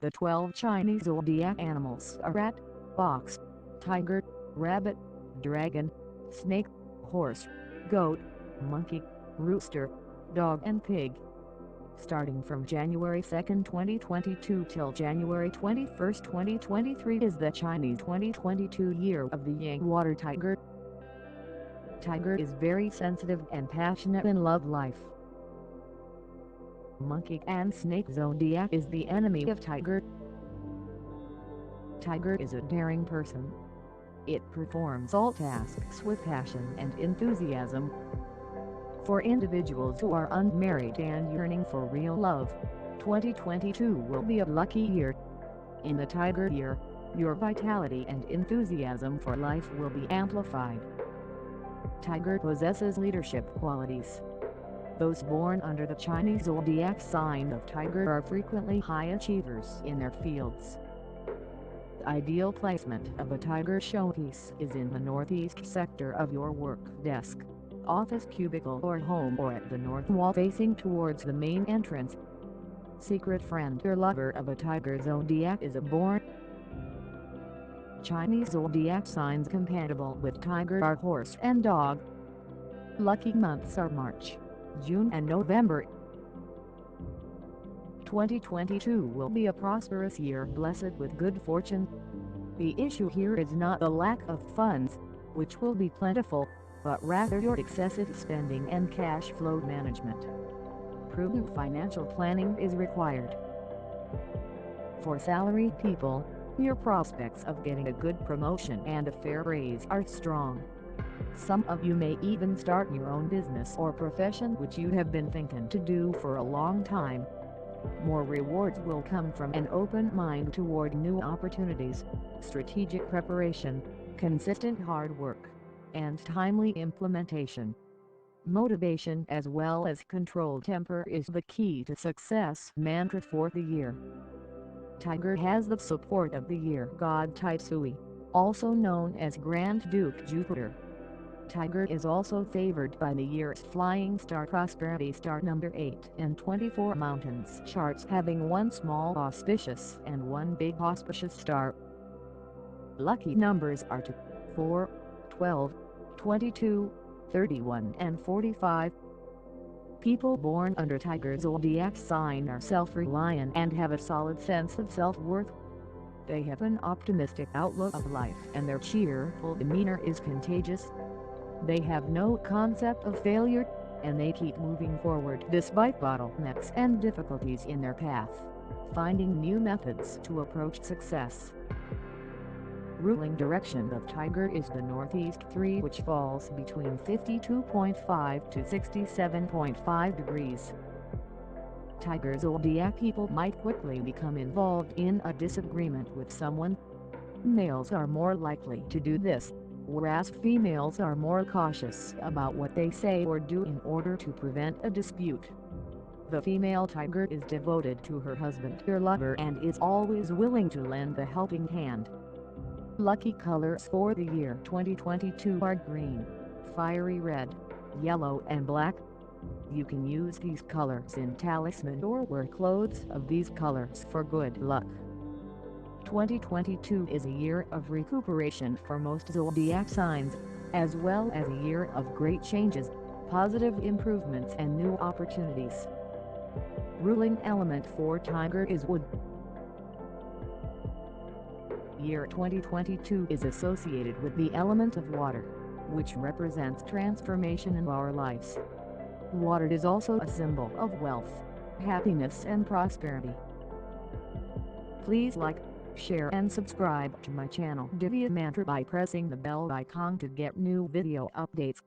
The 12 Chinese zodiac animals are rat, fox, tiger, rabbit, dragon, snake, horse, goat, monkey, rooster, dog and pig. Starting from January 2, 2022 till January 21, 2023 is the Chinese 2022 year of the Yang water tiger. Tiger is very sensitive and passionate in love life. Monkey and snake zodiac is the enemy of tiger. Tiger is a daring person. It performs all tasks with passion and enthusiasm. For individuals who are unmarried and yearning for real love, 2022 will be a lucky year. In the Tiger year, your vitality and enthusiasm for life will be amplified. Tiger possesses leadership qualities. Those born under the Chinese zodiac sign of Tiger are frequently high achievers in their fields. The ideal placement of a Tiger showpiece is in the northeast sector of your work desk, office cubicle or home, or at the north wall facing towards the main entrance. Secret friend or lover of a Tiger zodiac is a born Chinese zodiac signs compatible with Tiger are horse and dog. Lucky months are March, June and November. 2022 will be a prosperous year blessed with good fortune. The issue here is not the lack of funds, which will be plentiful, but rather your excessive spending and cash flow management. Prudent financial planning is required. For salaried people, your prospects of getting a good promotion and a fair raise are strong. Some of you may even start your own business or profession which you have been thinking to do for a long time. More rewards will come from an open mind toward new opportunities, strategic preparation, consistent hard work, and timely implementation. Motivation as well as controlled temper is the key to success mantra for the year. Tiger has the support of the year god Feng Shui, also known as Grand Duke Jupiter. Tiger is also favored by the year's flying star prosperity star number 8 and 24 mountains charts, having one small auspicious and one big auspicious star. Lucky numbers are 2, 4, 12, 22, 31 and 45. People born under Tiger zodiac sign are self-reliant and have a solid sense of self-worth. They have an optimistic outlook of life and their cheerful demeanor is contagious. They have no concept of failure, and they keep moving forward despite bottlenecks and difficulties in their path, finding new methods to approach success. Ruling direction of Tiger is the northeast 3, which falls between 52.5 to 67.5 degrees. Tiger zodiac people might quickly become involved in a disagreement with someone. Males are more likely to do this, whereas females are more cautious about what they say or do in order to prevent a dispute. The female Tiger is devoted to her husband or lover and is always willing to lend a helping hand. Lucky colors for the year 2022 are green, fiery red, yellow and black. You can use these colors in talisman or wear clothes of these colors for good luck. 2022 is a year of recuperation for most zodiac signs, as well as a year of great changes, positive improvements and new opportunities. Ruling element for Tiger is wood. Year 2022 is associated with the element of water, which represents transformation in our lives. Water is also a symbol of wealth, happiness and prosperity. Please like, share and subscribe to my channel Divya Mantra by pressing the bell icon to get new video updates.